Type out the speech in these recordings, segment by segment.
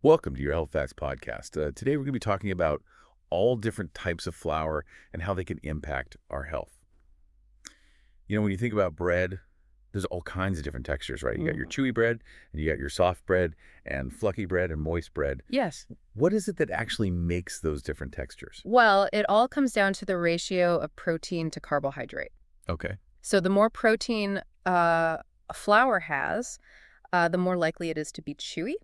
Welcome to your Health Facts podcast. Today we're going to be talking about all different types of flour and how they can impact our health. When you think about bread, there's all kinds of different textures, right? You got your chewy bread, and you got your soft bread, and fluffy bread, and moist bread. Yes. What is it that actually makes those different textures? Well, it all comes down to the ratio of protein to carbohydrate. Okay. So the more protein a flour has, the more likely it is to be chewy.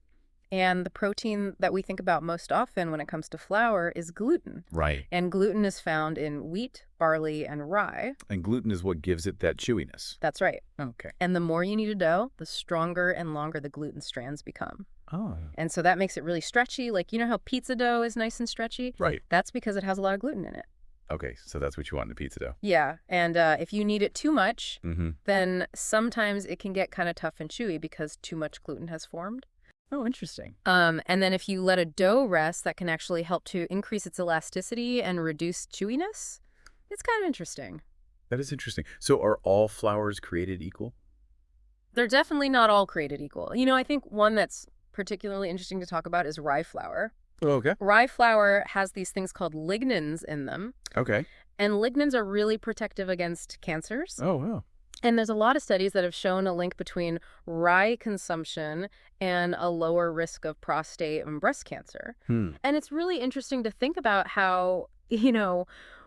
And the protein that we think about most often when it comes to flour is gluten. Right. And gluten is found in wheat, barley, and rye. And gluten is what gives it that chewiness. That's right. Okay. And the more you knead a dough, the stronger and longer the gluten strands become. Oh. And so that makes it really stretchy. Like, you know how pizza dough is nice and stretchy? Right. That's because it has a lot of gluten in it. Okay, so that's what you want in the pizza dough. Yeah, and if you knead it too much, then sometimes it can get kind of tough and chewy because too much gluten has formed. Oh, interesting. And then if you let a dough rest, that can actually help to increase its elasticity and reduce chewiness. It's kind of interesting. That is interesting. So are all flours created equal? They're definitely not all created equal. I think one that's particularly interesting to talk about is rye flour. Oh, okay. Rye flour has these things called lignans in them. Okay. And lignans are really protective against cancers. Oh, wow. And there's a lot of studies that have shown a link between rye consumption and a lower risk of prostate and breast cancer. And it's really interesting to think about how,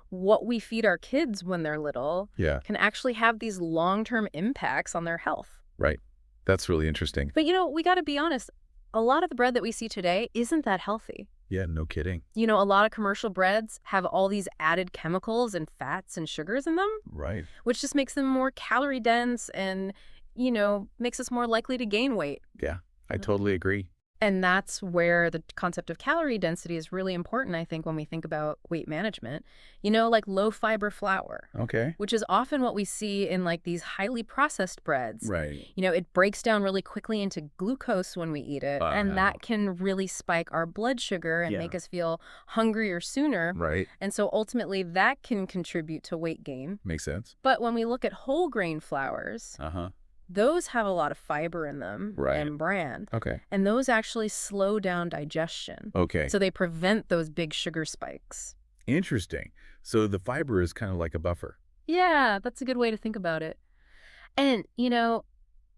what we feed our kids when they're little can actually have these long-term impacts on their health. Right. That's really interesting. But, we got to be honest, a lot of the bread that we see today isn't that healthy. Yeah, no kidding. A lot of commercial breads have all these added chemicals and fats and sugars in them. Right. Which just makes them more calorie dense and, makes us more likely to gain weight. Yeah, I totally agree. And that's where the concept of calorie density is really important, I think, when we think about weight management. Like low fiber flour. Okay. Which is often what we see in like these highly processed breads. Right. It breaks down really quickly into glucose when we eat it. And that can really spike our blood sugar and make us feel hungrier sooner. Right. And so ultimately that can contribute to weight gain. Makes sense. But when we look at whole grain flours, those have a lot of fiber in them and bran. Okay. And those actually slow down digestion. Okay. So they prevent those big sugar spikes. Interesting. So the fiber is kind of like a buffer. Yeah, that's a good way to think about it. And,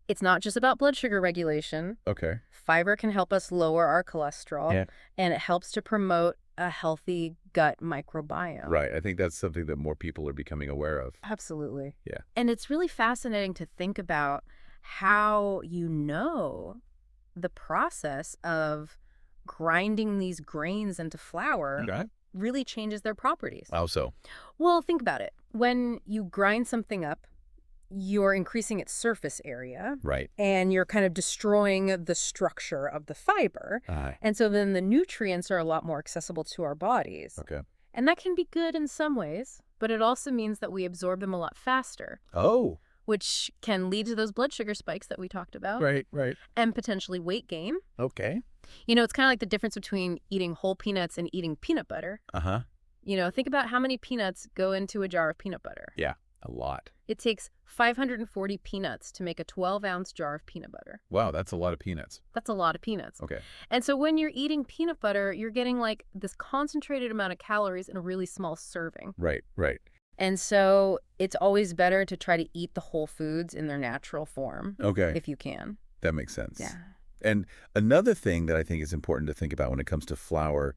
it's not just about blood sugar regulation. Okay. Fiber can help us lower our cholesterol. Yeah. And it helps to promote a healthy gut microbiome. Right. I think that's something that more people are becoming aware of. Absolutely. Yeah. And it's really fascinating to think about how the process of grinding these grains into flour really changes their properties. How so? Well, think about it. When you grind something up, you're increasing its surface area. Right. And you're kind of destroying the structure of the fiber. And so then the nutrients are a lot more accessible to our bodies. Okay. And that can be good in some ways, but it also means that we absorb them a lot faster. Oh. Which can lead to those blood sugar spikes that we talked about. Right. And potentially weight gain. Okay. It's kind of like the difference between eating whole peanuts and eating peanut butter. Think about how many peanuts go into a jar of peanut butter. Yeah, a lot. It takes 540 peanuts to make a 12-ounce jar of peanut butter. Wow, that's a lot of peanuts. That's a lot of peanuts. Okay. And so when you're eating peanut butter, you're getting like this concentrated amount of calories in a really small serving. Right. And so it's always better to try to eat the whole foods in their natural form. Okay. If you can. That makes sense. Yeah. And another thing that I think is important to think about when it comes to flour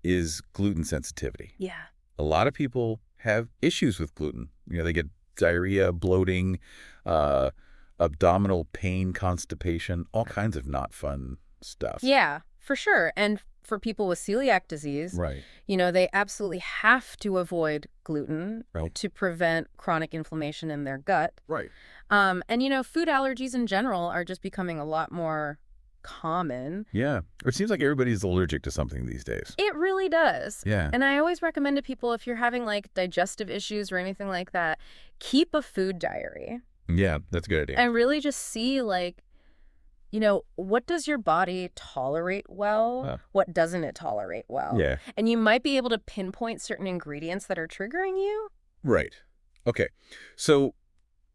is gluten sensitivity. Yeah. A lot of people have issues with gluten. They get diarrhea, bloating, abdominal pain, constipation, all kinds of not fun stuff. Yeah, for sure. And for people with celiac disease, they absolutely have to avoid gluten to prevent chronic inflammation in their gut. Right. And, food allergies in general are just becoming a lot more common. Yeah. It seems like everybody's allergic to something these days. It really does. Yeah. And I always recommend to people, if you're having like digestive issues or anything like that, keep a food diary. Yeah, that's a good idea. And really just see what does your body tolerate well? What doesn't it tolerate well? Yeah. And you might be able to pinpoint certain ingredients that are triggering you. Right. Okay. So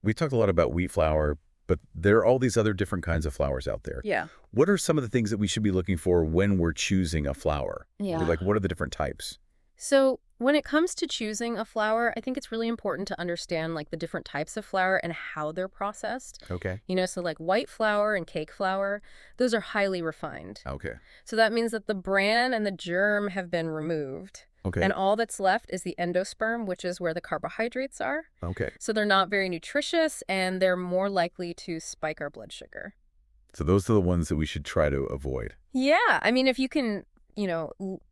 we talked a lot about wheat flour, But there are all these other different kinds of flours out there. Yeah. What are some of the things that we should be looking for when we're choosing a flour? Yeah. Like, what are the different types? So when it comes to choosing a flour, I think it's really important to understand like the different types of flour and how they're processed. Okay. So like white flour and cake flour, those are highly refined. Okay. So that means that the bran and the germ have been removed. Okay. And all that's left is the endosperm, which is where the carbohydrates are. Okay. So they're not very nutritious and they're more likely to spike our blood sugar. So those are the ones that we should try to avoid. Yeah. I mean, if you can,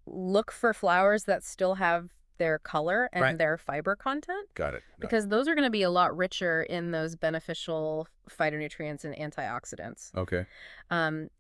look for flours that still have their color and their fiber content. Got it. Because those are going to be a lot richer in those beneficial phytonutrients and antioxidants. Okay.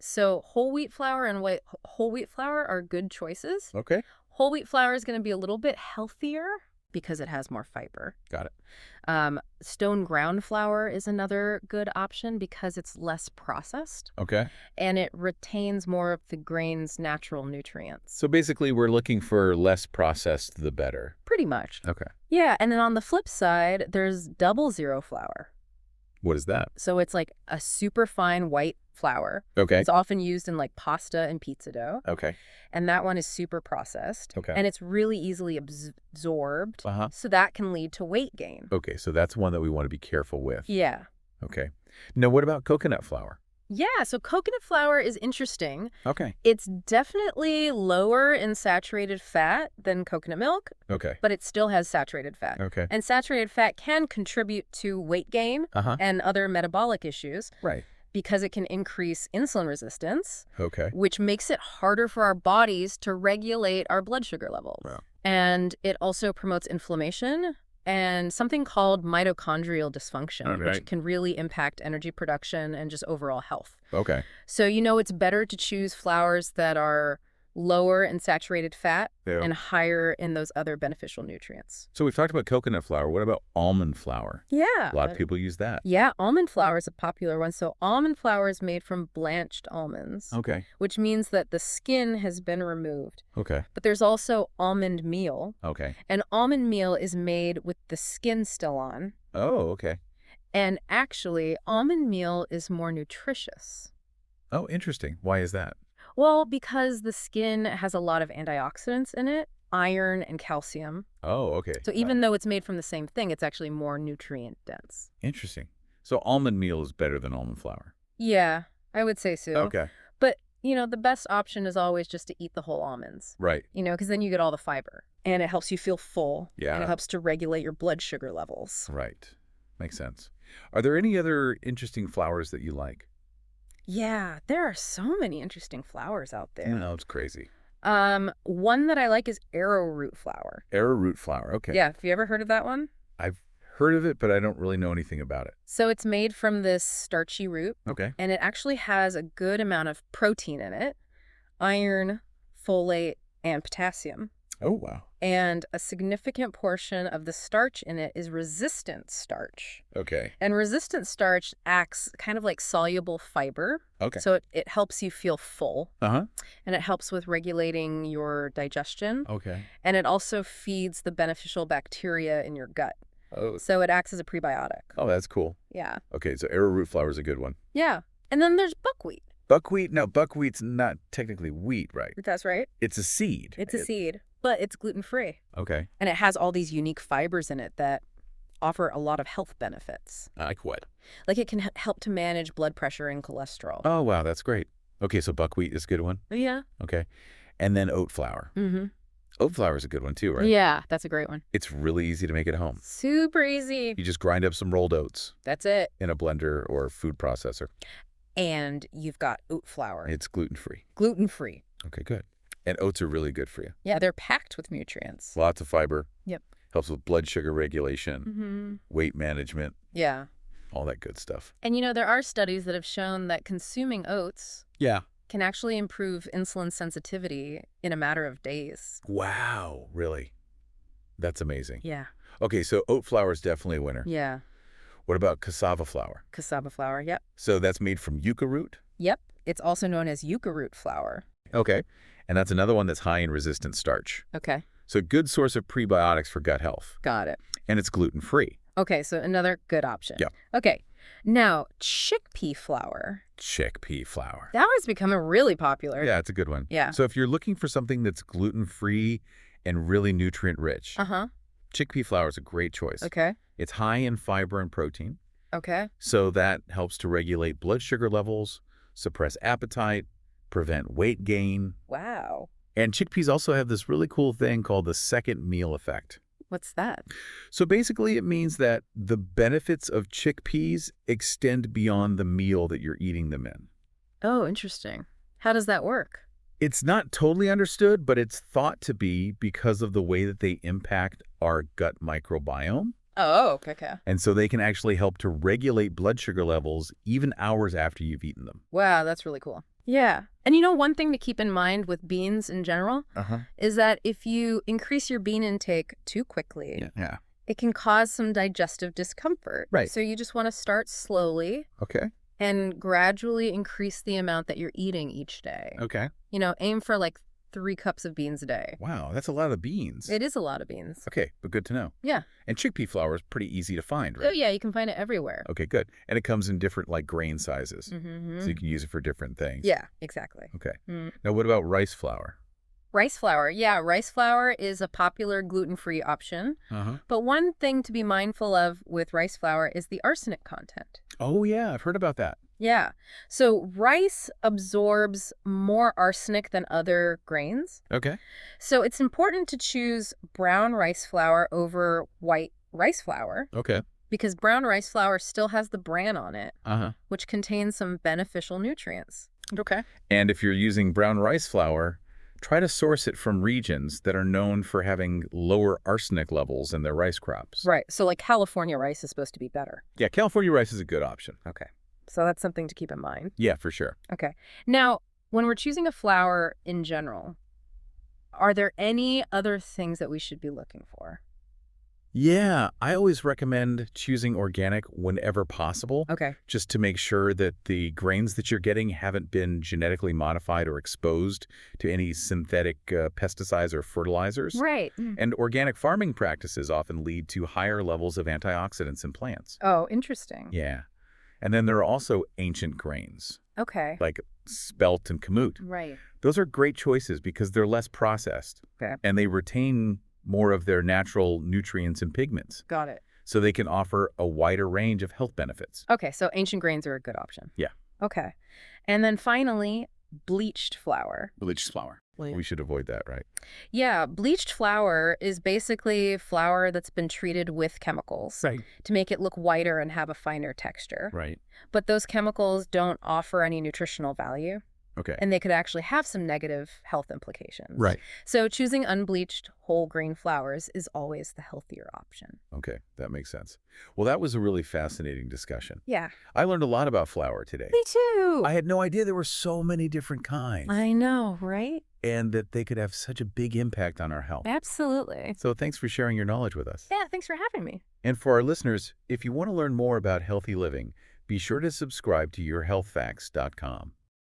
So whole wheat flour and whole wheat flour are good choices. Okay. Whole wheat flour is going to be a little bit healthier because it has more fiber. Got it. Stone ground flour is another good option because it's less processed. Okay. And it retains more of the grain's natural nutrients. So basically, we're looking for less processed, the better. Pretty much. Okay. Yeah, and then on the flip side, there's double zero flour. What is that? So it's like a super fine white flour. Okay. It's often used in like pasta and pizza dough. Okay. And that one is super processed. Okay. And it's really easily absorbed. Uh-huh. So that can lead to weight gain. Okay, so that's one that we want to be careful with. Yeah. Okay. Now, what about coconut flour? Yeah, so coconut flour is interesting. Okay. It's definitely lower in saturated fat than coconut milk, Okay. but it still has saturated fat. Okay. And saturated fat can contribute to weight gain and other metabolic issues. Right. Because it can increase insulin resistance, Okay. which makes it harder for our bodies to regulate our blood sugar levels. Wow. And it also promotes inflammation and something called mitochondrial dysfunction, which can really impact energy production and just overall health. Okay. So, it's better to choose flours that are lower in saturated fat and higher in those other beneficial nutrients. So we've talked about coconut flour. What about almond flour? Yeah. A lot of people use that. Yeah, almond flour is a popular one. So almond flour is made from blanched almonds, Okay. which means that the skin has been removed. Okay. But there's also almond meal. Okay. And almond meal is made with the skin still on. Oh, okay. And actually, almond meal is more nutritious. Oh, interesting. Why is that? Well, because the skin has a lot of antioxidants in it, iron and calcium. Oh, okay. So even though it's made from the same thing, it's actually more nutrient dense. Interesting. So almond meal is better than almond flour. Yeah, I would say so. Okay. But, the best option is always just to eat the whole almonds. Right. Because then you get all the fiber. And it helps you feel full. Yeah. And it helps to regulate your blood sugar levels. Right. Makes sense. Are there any other interesting flours that you like? Yeah, there are so many interesting flours out there. No, it's crazy. One that I like is arrowroot flour. Arrowroot flour. Okay. Yeah, have you ever heard of that one? I've heard of it, but I don't really know anything about it. So it's made from this starchy root. Okay. And it actually has a good amount of protein in it, iron, folate, and potassium. Oh, wow. And a significant portion of the starch in it is resistant starch. Okay. And resistant starch acts kind of like soluble fiber. Okay. So it helps you feel full. Uh-huh. And it helps with regulating your digestion. Okay. And it also feeds the beneficial bacteria in your gut. Oh. So it acts as a prebiotic. Oh, that's cool. Yeah. Okay, so arrowroot flour is a good one. Yeah. And then there's buckwheat. Buckwheat? No, buckwheat's not technically wheat, right? That's right. It's a seed. It's a seed, but it's gluten-free. Okay. And it has all these unique fibers in it that offer a lot of health benefits. Like what? Like it can help to manage blood pressure and cholesterol. Oh, wow, that's great. Okay, so buckwheat is a good one. Yeah. Okay. And then oat flour. Mm-hmm. Oat flour is a good one too, right? Yeah, that's a great one. It's really easy to make at home. Super easy. You just grind up some rolled oats That's it. in a blender or food processor. And you've got oat flour. It's gluten-free. Gluten-free. Okay, good. And oats are really good for you. Yeah, they're packed with nutrients. Lots of fiber. Yep. Helps with blood sugar regulation, Mm-hmm. weight management, Yeah. all that good stuff. And there are studies that have shown that consuming oats Yeah. can actually improve insulin sensitivity in a matter of days. Wow, really? That's amazing. Yeah. Okay, so oat flour is definitely a winner. Yeah. What about cassava flour? Cassava flour. Yep. So that's made from yucca root? Yep. It's also known as yucca root flour. Okay. And that's another one that's high in resistant starch. Okay. So good source of prebiotics for gut health. Got it. And it's gluten-free. Okay, so another good option. Yeah. Okay. Now, chickpea flour. Chickpea flour. That one's becoming really popular. Yeah, it's a good one. Yeah. So if you're looking for something that's gluten-free and really nutrient-rich, Uh-huh. chickpea flour is a great choice. Okay. It's high in fiber and protein, Okay. so that helps to regulate blood sugar levels, suppress appetite, prevent weight gain. Wow. And chickpeas also have this really cool thing called the second meal effect. What's that? So basically, it means that the benefits of chickpeas extend beyond the meal that you're eating them in. Oh, interesting. How does that work? It's not totally understood, but it's thought to be because of the way that they impact our gut microbiome. Oh, okay, okay. And so they can actually help to regulate blood sugar levels even hours after you've eaten them. Wow, that's really cool. Yeah. And one thing to keep in mind with beans in general is that if you increase your bean intake too quickly, Yeah. it can cause some digestive discomfort. Right. So you just want to start slowly Okay. and gradually increase the amount that you're eating each day. Okay. Aim for like 3 cups of beans a day. Wow, that's a lot of beans. It is a lot of beans. Okay, but good to know. Yeah. And chickpea flour is pretty easy to find, Oh, right? yeah, you can find it everywhere. Okay, good. And it comes in different grain sizes. Mm-hmm. So you can use it for different things. Yeah, exactly. Okay. Mm. Now what about rice flour? Rice flour. Yeah, rice flour is a popular gluten-free option. But one thing to be mindful of with rice flour is the arsenic content. Oh yeah, I've heard about that. Yeah. So rice absorbs more arsenic than other grains. Okay. So it's important to choose brown rice flour over white rice flour Okay. because brown rice flour still has the bran on it, Uh-huh. which contains some beneficial nutrients. Okay. And if you're using brown rice flour, try to source it from regions that are known for having lower arsenic levels in their rice crops. Right. So like California rice is supposed to be better. Yeah, California rice is a good option. Okay. So that's something to keep in mind. Yeah, for sure. Okay. Now, when we're choosing a flour in general, are there any other things that we should be looking for? Yeah, I always recommend choosing organic whenever possible, Okay. just to make sure that the grains that you're getting haven't been genetically modified or exposed to any synthetic pesticides or fertilizers. Right. And organic farming practices often lead to higher levels of antioxidants in plants. Oh, interesting. Yeah. And then there are also ancient grains, Okay. like spelt and kamut. Right. Those are great choices because they're less processed. Okay. And they retain more of their natural nutrients and pigments, Got it. so they can offer a wider range of health benefits. Okay, so ancient grains are a good option. Yeah. Okay. And then finally, bleached flour. Bleached flour. We should avoid that, right? Yeah, bleached flour is basically flour that's been treated with chemicals Right. to make it look whiter and have a finer texture. Right. But those chemicals don't offer any nutritional value, Okay. and they could actually have some negative health implications. Right. So choosing unbleached whole grain flours is always the healthier option. Okay, that makes sense. Well, that was a really fascinating discussion. Yeah. I learned a lot about flour today. Me too. I had no idea there were so many different kinds I know, right? and that they could have such a big impact on our health. Absolutely. So thanks for sharing your knowledge with us. Yeah, thanks for having me. And for our listeners, if you want to learn more about healthy living, be sure to subscribe to yourhealthfacts.com.